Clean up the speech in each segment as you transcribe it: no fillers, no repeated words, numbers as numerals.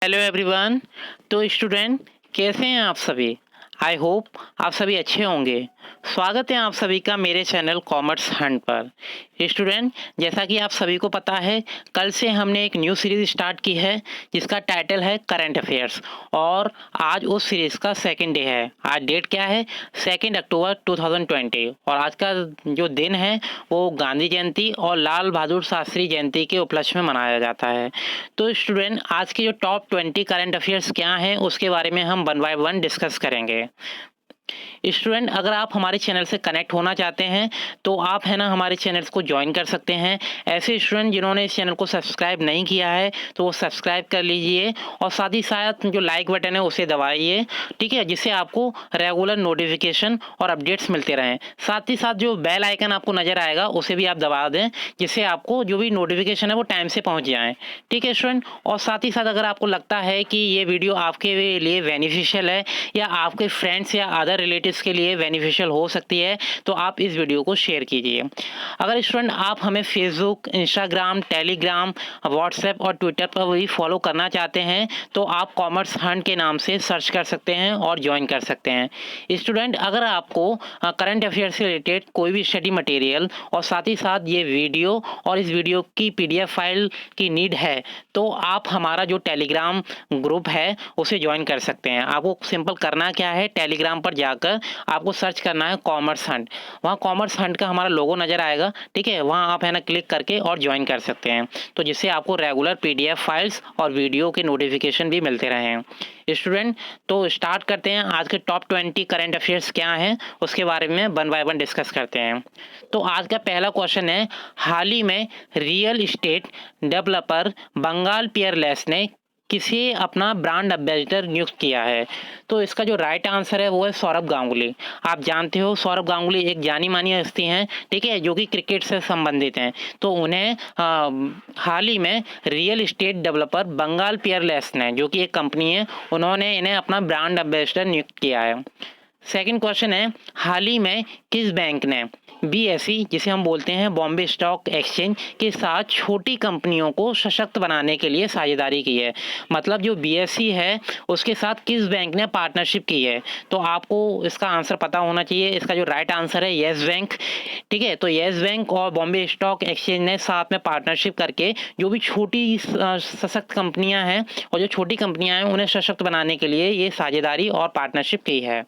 Hello everyone. तो student कैसे हैं आप सभी? आई होप आप सभी अच्छे होंगे। स्वागत है आप सभी का मेरे चैनल कॉमर्स हंट पर। स्टूडेंट जैसा कि आप सभी को पता है, कल से हमने एक न्यू सीरीज स्टार्ट की है जिसका टाइटल है करंट अफेयर्स, और आज उस सीरीज का सेकंड डे है। आज डेट क्या है? 2 अक्टूबर 2020, और आज का जो दिन है वो गांधी जयंती और लाल बहादुर शास्त्री जयंती के उपलक्ष्य में मनाया जाता है। तो स्टूडेंट आज के जो टॉप 20 करंट अफेयर्स क्या हैं उसके बारे में हम वन बाय वन डिस्कस करेंगे। स्टूडेंट अगर आप हमारे चैनल से कनेक्ट होना चाहते हैं तो आप है ना हमारे चैनल्स को ज्वाइन कर सकते हैं। ऐसे स्टूडेंट जिन्होंने इस चैनल को सब्सक्राइब नहीं किया है तो वो सब्सक्राइब कर लीजिए, और साथ ही साथ जो लाइक बटन है उसे दबाइए, ठीक है, जिससे आपको रेगुलर नोटिफिकेशन और अपडेट्स मिलते रहें। साथ ही साथ जो बेल आइकन आपको नज़र आएगा उसे भी आप दबा दें, जिससे आपको जो भी नोटिफिकेशन है वो टाइम से पहुँच जाए। ठीक है स्टूडेंट, और साथ ही साथ अगर आपको लगता है कि ये वीडियो आपके लिए बेनिफिशियल है या आपके फ्रेंड्स या अदर रिलेटिव्स के लिए बेनिफिशियल हो सकती है तो आप इस वीडियो को शेयर कीजिए। अगर स्टूडेंट आप हमें फेसबुक, इंस्टाग्राम, टेलीग्राम, व्हाट्सएप और ट्विटर पर भी फॉलो करना चाहते हैं तो आप कॉमर्स हंट के नाम से सर्च कर सकते हैं और ज्वाइन कर सकते हैं। स्टूडेंट अगर आपको करंट अफेयर से रिलेटेड कोई भी स्टडी मटेरियल और साथ ही साथ ये वीडियो और इस वीडियो की पीडीएफ फाइल की नीड है तो आप हमारा जो टेलीग्राम ग्रुप है उसे ज्वाइन कर सकते हैं। आपको सिंपल करना क्या है, टेलीग्राम पर जाकर आपको सर्च करना है कॉमर्स हंट। वहाँ कॉमर्स हंट का हमारा लोगो नज़र आएगा, ठीक है, वहाँ आप है ना क्लिक करके और ज्वाइन कर सकते हैं, तो जिससे आपको रेगुलर पीडीएफ फाइल्स और वीडियो के नोटिफिकेशन भी मिलते रहें। स्टूडेंट तो स्टार्ट करते हैं, आज के टॉप 20 करंट अफेयर्स क्या हैं उसके बारे में वन बाय वन डिस्कस करते हैं। तो आज का पहला क्वेश्चन है, हाल ही में real estate developer Bengal Peerless ने किसे अपना ब्रांड एम्बेसडर नियुक्त किया है? तो इसका जो राइट आंसर है वो है सौरभ गांगुली। आप जानते हो सौरभ गांगुली एक जानी मानी हस्ती हैं, ठीक है, जो कि क्रिकेट से संबंधित हैं। तो उन्हें हाल ही में real estate developer Bengal Peerless ने, जो कि एक कंपनी है, उन्होंने इन्हें अपना ब्रांड एम्बेसडर नियुक्त किया है। सेकंड क्वेश्चन है, हाल ही में किस बैंक ने बीएसई, जिसे हम बोलते हैं बॉम्बे स्टॉक एक्सचेंज, के साथ छोटी कंपनियों को सशक्त बनाने के लिए साझेदारी की है? मतलब जो बीएसई है उसके साथ किस बैंक ने पार्टनरशिप की है? तो आपको इसका आंसर पता होना चाहिए। इसका जो राइट आंसर है येस बैंक, ठीक है। तो येस बैंक और बॉम्बे स्टॉक एक्सचेंज ने साथ में पार्टनरशिप करके जो भी छोटी सशक्त कंपनियां हैं और जो छोटी कंपनियां हैं उन्हें सशक्त बनाने के लिए ये साझेदारी और पार्टनरशिप की है।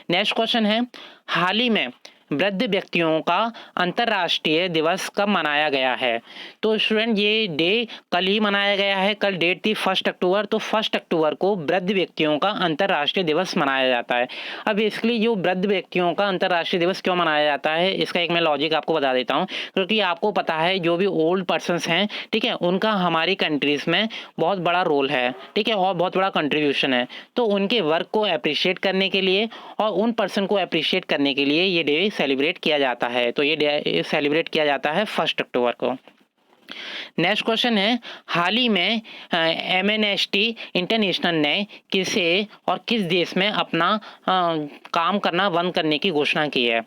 नेक्स्ट क्वेश्चन है, हाल ही में वृद्ध व्यक्तियों का अंतर्राष्ट्रीय दिवस कब मनाया गया है? तो स्टूडेंट ये डे कल ही मनाया गया है। कल डेट थी 1 अक्टूबर, तो 1 अक्टूबर को वृद्ध व्यक्तियों का अंतर्राष्ट्रीय दिवस मनाया जाता है। अब बेसिकली जो वृद्ध व्यक्तियों का अंतर्राष्ट्रीय दिवस क्यों मनाया जाता है इसका एक मैं लॉजिक आपको बता देता हूँ। क्योंकि आपको पता है जो भी ओल्ड पर्सनस हैं, ठीक है, उनका हमारी कंट्रीज में बहुत बड़ा रोल है, ठीक है, और बहुत बड़ा कंट्रीब्यूशन है। तो उनके वर्क को अप्रिशिएट करने के लिए और उन पर्सन को अप्रिशिएट करने के लिए ये डे सेलिब्रेट किया जाता है। तो ये डे सेलिब्रेट किया जाता है 1 अक्टूबर को। नेक्स्ट क्वेश्चन है, हाल ही में एमएनएसटी इंटरनेशनल ने किसे और किस देश में अपना काम करना बंद करने की घोषणा की है?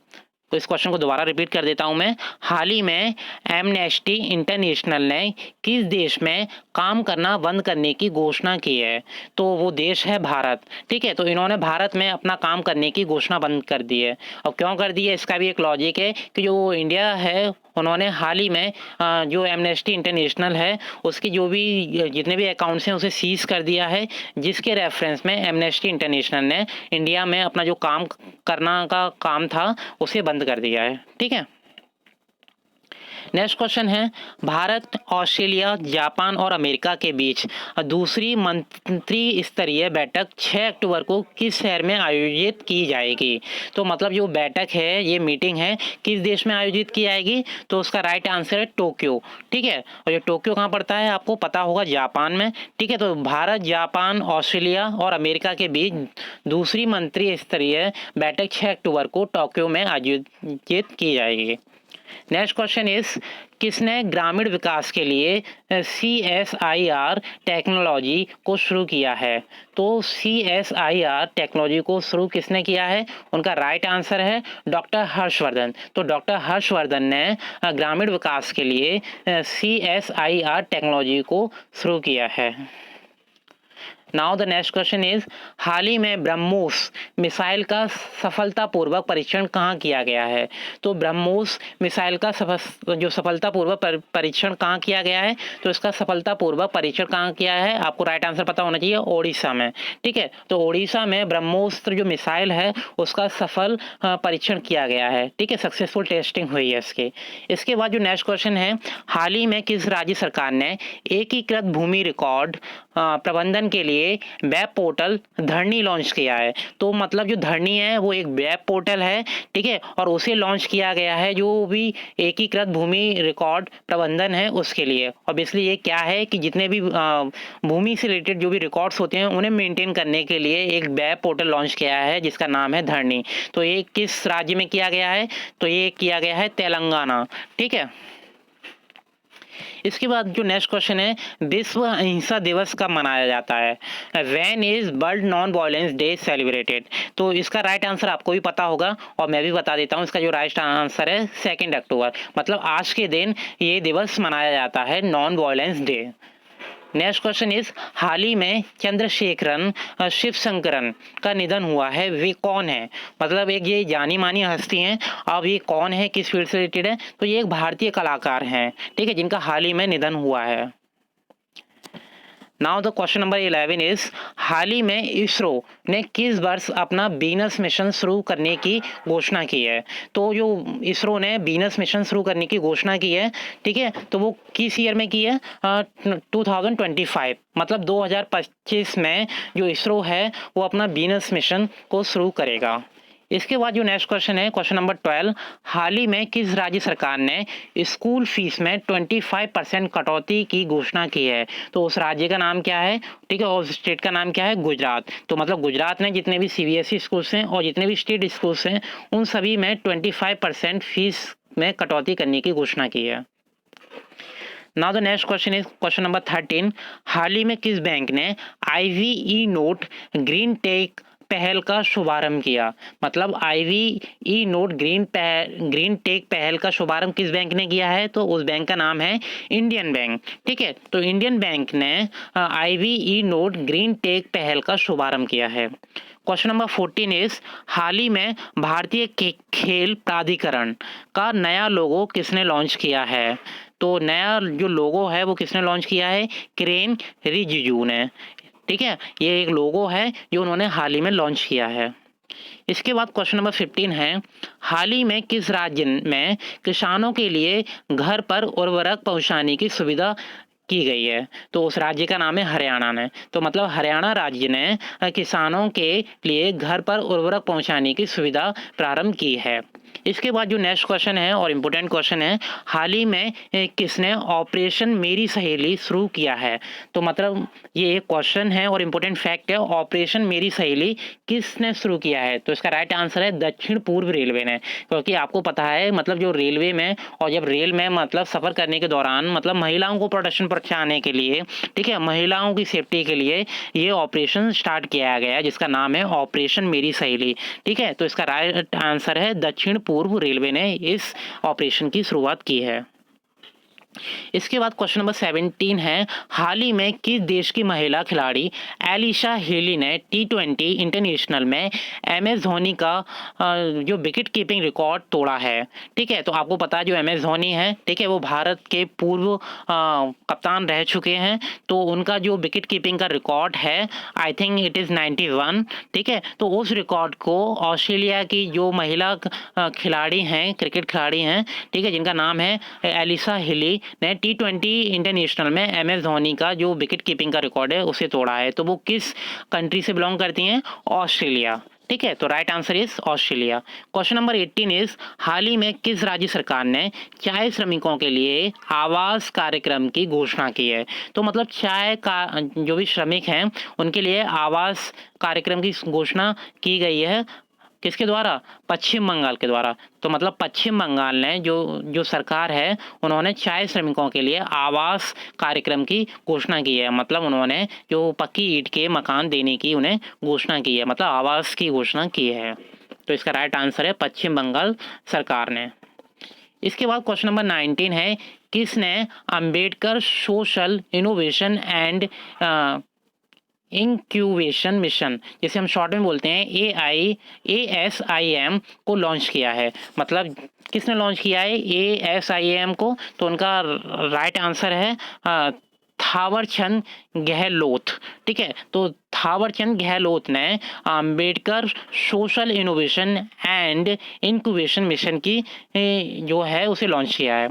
तो इस क्वेश्चन को दोबारा रिपीट कर देता हूं मैं। हाल ही में एमनेस्टी इंटरनेशनल ने किस देश में काम करना बंद करने की घोषणा की है? तो वो देश है भारत, ठीक है। तो इन्होंने भारत में अपना काम करने की घोषणा बंद कर दी है। और क्यों कर दी है इसका भी एक लॉजिक है कि जो इंडिया है उन्होंने हाल ही में जो एमनेस्टी इंटरनेशनल है उसके जो भी जितने भी अकाउंट्स हैं उसे सीज कर दिया है, जिसके रेफरेंस में एमनेस्टी इंटरनेशनल ने इंडिया में अपना जो काम करना का काम था उसे बंद कर दिया है, ठीक है। नेक्स्ट क्वेश्चन है, भारत, ऑस्ट्रेलिया, जापान और अमेरिका के बीच दूसरी मंत्री स्तरीय बैठक 6 अक्टूबर को किस शहर में आयोजित की जाएगी? तो मतलब जो बैठक है, ये मीटिंग है, किस देश में आयोजित की जाएगी? तो उसका राइट आंसर है टोक्यो, ठीक है। और ये टोक्यो कहाँ पड़ता है आपको पता होगा, जापान में, ठीक है। तो भारत, जापान, ऑस्ट्रेलिया और अमेरिका के बीच दूसरी मंत्री स्तरीय बैठक 6 अक्टूबर को टोक्यो में आयोजित की जाएगी। नेक्स्ट क्वेश्चन इज, किसने ग्रामीण विकास के लिए CSIR टेक्नोलॉजी को शुरू किया है? तो CSIR टेक्नोलॉजी को शुरू किसने किया है? उनका राइट आंसर है डॉक्टर हर्षवर्धन। तो डॉक्टर हर्षवर्धन ने ग्रामीण विकास के लिए CSIR टेक्नोलॉजी को शुरू किया है। Now the next question is, हाल ही में ब्रह्मोस मिसाइल का सफलतापूर्वक परीक्षण कहाँ किया गया है? तो ब्रह्मोस मिसाइल का जो सफलतापूर्वक परीक्षण कहाँ किया गया है? तो इसका सफलतापूर्वक परीक्षण कहाँ किया है? आपको राइट आंसर पता होना चाहिए, ओडिशा में। ठीक है, तो ओडिशा में ब्रह्मोस्त्र जो मिसाइल है उसका सफल परीक्षण किया गया है। ठीक है, सक्सेसफुल टेस्टिंग हुई है इसकी। इसके बाद जो नेक्स्ट क्वेश्चन है, हाल ही में किस राज्य सरकार ने एकीकृत भूमि रिकॉर्ड प्रबंधन के लिए वेब पोर्टल धरनी लॉन्च किया है? तो मतलब जो धरनी है वो एक वेब पोर्टल है, ठीक है, और उसे लॉन्च किया गया है जो भी एकीकृत भूमि रिकॉर्ड प्रबंधन है उसके लिए। ऑब्वियसली ये क्या है कि जितने भी भूमि से रिलेटेड जो भी रिकॉर्ड्स होते हैं उन्हें मेंटेन करने के लिए एक वेब पोर्टल लॉन्च किया है जिसका नाम है धरनी। तो ये किस राज्य में किया गया है? तो ये किया गया है तेलंगाना। ठीक है, इसके बाद जो नेक्स्ट क्वेश्चन है, विश्व अहिंसा दिवस कब मनाया जाता है? When is world non violence day celebrated? तो इसका राइट आंसर आपको भी पता होगा और मैं भी बता देता हूँ। इसका जो राइट आंसर है 2 अक्टूबर, मतलब आज के दिन ये दिवस मनाया जाता है, non violence day. Next question is, हाल ही में चंद्रशेखरन शिवशंकरन का निधन हुआ है, वे कौन है? मतलब एक ये जानी मानी हस्ती हैं। अब ये कौन है, किस फील्ड से रिलेटेड है? तो ये एक भारतीय कलाकार हैं, ठीक है, जिनका हाल ही में निधन हुआ है। Now the question number 11 is, हाल ही में इसरो ने किस वर्ष अपना वीनस मिशन शुरू करने की घोषणा की है? तो जो इसरो ने वीनस मिशन शुरू करने की घोषणा की है, ठीक है, तो वो किस ईयर में की है? 2025, मतलब 2025 में जो इसरो है वो अपना वीनस मिशन को शुरू करेगा। इसके बाद जो नेक्स्ट क्वेश्चन है, क्वेश्चन नंबर 12, हाल ही में किस राज्य सरकार ने स्कूल फीस में 25% कटौती की घोषणा की है? तो उस राज्य का नाम क्या है? ठीक है, और स्टेट का नाम क्या है? गुजरात। तो मतलब गुजरात ने जितने भी सीबीएसई स्कूल्स हैं और जितने भी स्टेट स्कूल्स हैं उन सभी में 25% फीस में कटौती करने की घोषणा की है। Now the next question is question number 13, हाल ही में किस बैंक ने आईवीई नोट ग्रीन टेक पहल का शुभारंभ किया? मतलब आईवीई नोट ग्रीन टेक पहल का शुभारंभ किस बैंक ने किया है? तो उस बैंक का नाम है इंडियन बैंक। ठीक है, तो इंडियन बैंक ने आईवीई नोट ग्रीन टेक पहल का शुभारंभ किया है। क्वेश्चन नंबर 14 इज, हाल ही में भारतीय खेल प्राधिकरण का नया लोगो किसने लॉन्च किया है? तो नया जो लोगो है वो किसने लॉन्च किया है? किरेन रिजिजू ने। ठीक है, ये एक लोगो है जो उन्होंने हाल ही में लॉन्च किया है। इसके बाद क्वेश्चन नंबर 15 है, हाल ही में किस राज्य में किसानों के लिए घर पर उर्वरक पहुंचाने की सुविधा की गई है? तो उस राज्य का नाम है हरियाणा ने। तो मतलब हरियाणा राज्य ने किसानों के लिए घर पर उर्वरक पहुंचाने की सुविधा प्रारंभ की है। इसके बाद जो नेक्स्ट क्वेश्चन है और इम्पोर्टेंट क्वेश्चन है, हाल ही में किसने ऑपरेशन मेरी सहेली शुरू किया है? तो मतलब ये एक क्वेश्चन है और इम्पोर्टेंट फैक्ट है, ऑपरेशन मेरी सहेली किसने शुरू किया है? तो इसका राइट आंसर है दक्षिण पूर्व रेलवे ने। क्योंकि आपको पता है मतलब जो रेलवे में और जब रेल में मतलब सफ़र करने के दौरान मतलब महिलाओं को प्रोटेक्शन पहुंचाने के लिए, ठीक है, महिलाओं की सेफ्टी के लिए ये ऑपरेशन स्टार्ट किया गया है जिसका नाम है ऑपरेशन मेरी सहेली। ठीक है, तो इसका राइट आंसर है दक्षिण पूर्व रेलवे ने इस ऑपरेशन की शुरुआत की है। इसके बाद क्वेश्चन नंबर 17 है, हाल ही में किस देश की महिला खिलाड़ी एलिशा हेली ने T20 इंटरनेशनल में MS धोनी का जो विकेट कीपिंग रिकॉर्ड तोड़ा है? ठीक है, तो आपको पता है जो MS धोनी है, ठीक है, वो भारत के पूर्व कप्तान रह चुके हैं। तो उनका जो विकेट कीपिंग का रिकॉर्ड है आई थिंक इट इज़ 91। ठीक है, तो उस रिकॉर्ड को ऑस्ट्रेलिया की जो महिला खिलाड़ी हैं, क्रिकेट खिलाड़ी हैं, ठीक है, जिनका नाम है एलिशा हेली ने T20 इंटरनेशनल में MS धोनी का जो विकेट कीपिंग का रिकॉर्ड है उसे तोड़ा है। तो वो किस कंट्री से बिलोंग करती हैं? ऑस्ट्रेलिया। ठीक है, तो right answer is Australia. Question number 18 is, हाल ही में किस राज्य सरकार ने चाय श्रमिकों के लिए आवास कार्यक्रम की घोषणा की है? तो मतलब चाय का जो भी श्रमिक हैं उनके लिए आवास कार्यक्रम की घोषणा की गई है। किसके द्वारा? पश्चिम बंगाल के द्वारा। तो मतलब पश्चिम बंगाल ने जो सरकार है उन्होंने चाय श्रमिकों के लिए आवास कार्यक्रम की घोषणा की है। मतलब उन्होंने जो पक्की ईंट के मकान देने की उन्हें घोषणा की है, मतलब आवास की घोषणा की है। तो इसका राइट आंसर है पश्चिम बंगाल सरकार ने। इसके बाद क्वेश्चन नंबर 19 है, किसने Ambedkar social innovation and incubation mission, जिसे हम शॉर्ट में बोलते हैं ASIM को लॉन्च किया है। मतलब किसने लॉन्च किया है ASIM को? तो उनका राइट आंसर है थावरचंद गहलोत। ठीक है, तो थावरचंद गहलोत ने Ambedkar social innovation and incubation mission की जो है उसे लॉन्च किया है।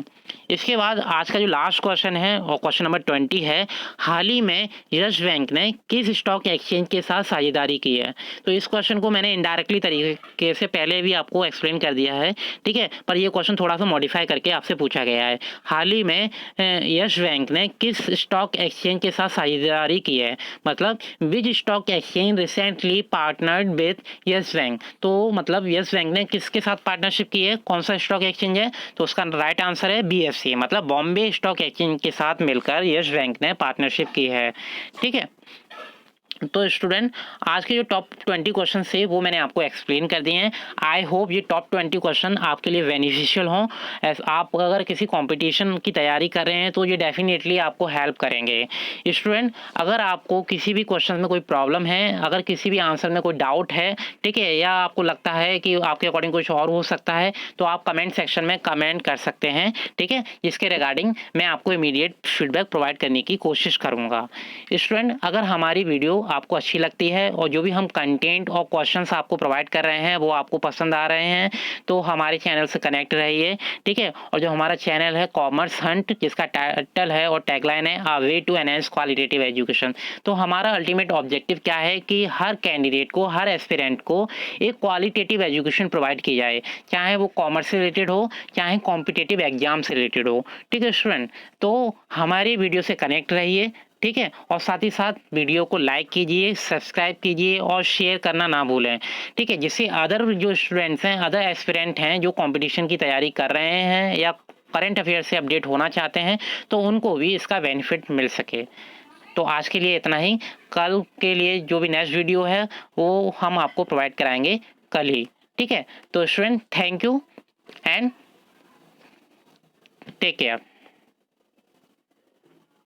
इसके बाद आज का जो लास्ट क्वेश्चन है और क्वेश्चन नंबर 20 है, हाल ही में यस बैंक ने किस स्टॉक एक्सचेंज के साथ साझेदारी की है? तो इस क्वेश्चन को मैंने इनडायरेक्टली तरीके से पहले भी आपको एक्सप्लेन कर दिया है, ठीक है, पर ये क्वेश्चन थोड़ा सा मॉडिफाई करके आपसे पूछा गया है। हाल ही में यस बैंक ने किस स्टॉक एक्सचेंज के साथ साझेदारी की है? मतलब विच stock exchange recently partnered with yes bank. तो मतलब यस बैंक ने किसके साथ पार्टनरशिप की है, कौन सा स्टॉक एक्सचेंज है? तो उसका राइट आंसर है BSE, मतलब बॉम्बे स्टॉक एक्सचेंज के साथ मिलकर यस बैंक ने पार्टनरशिप की है। ठीक है, तो स्टूडेंट आज के जो टॉप 20 क्वेश्चन थे वो मैंने आपको एक्सप्लेन कर दिए हैं। आई होप ये टॉप 20 क्वेश्चन आपके लिए बेनिफिशियल हों। आप अगर किसी कंपटीशन की तैयारी कर रहे हैं तो ये डेफिनेटली आपको हेल्प करेंगे। स्टूडेंट अगर आपको किसी भी क्वेश्चन में कोई प्रॉब्लम है, अगर किसी भी आंसर में कोई डाउट है, ठीक है, या आपको लगता है कि आपके अकॉर्डिंग कुछ और हो सकता है, तो आप कमेंट सेक्शन में कमेंट कर सकते हैं। ठीक है, जिसके रिगार्डिंग मैं आपको इमीडिएट फीडबैक प्रोवाइड करने की कोशिश करूँगा। स्टूडेंट अगर हमारी वीडियो आपको अच्छी लगती है और जो भी हम कंटेंट और क्वेश्चंस आपको प्रोवाइड कर रहे हैं वो आपको पसंद आ रहे हैं, तो हमारे चैनल से कनेक्ट रहिए। ठीक है, और जो हमारा चैनल है कॉमर्स हंट, जिसका टाइटल है और टैगलाइन है a way to enhance qualitative education, तो हमारा अल्टीमेट ऑब्जेक्टिव क्या है कि हर कैंडिडेट को, हर एस्पिरेंट को एक क्वालिटेटिव एजुकेशन प्रोवाइड की जाए, चाहे वो कॉमर्स से रिलेटेड हो, चाहे कॉम्पिटेटिव एग्जाम से रिलेटेड हो। ठीक है स्टूडेंट, तो हमारी वीडियो से कनेक्ट रहिए। ठीक है, और साथ ही साथ वीडियो को लाइक कीजिए, सब्सक्राइब कीजिए और शेयर करना ना भूलें। ठीक है, जिससे अदर जो स्टूडेंट्स हैं, अदर एस्पिरेंट हैं जो कंपटीशन की तैयारी कर रहे हैं या करंट अफेयर से अपडेट होना चाहते हैं, तो उनको भी इसका बेनिफिट मिल सके। तो आज के लिए इतना ही। कल के लिए जो भी नेक्स्ट वीडियो है वो हम आपको प्रोवाइड कराएंगे कल ही। ठीक है, तो student thank you and take care.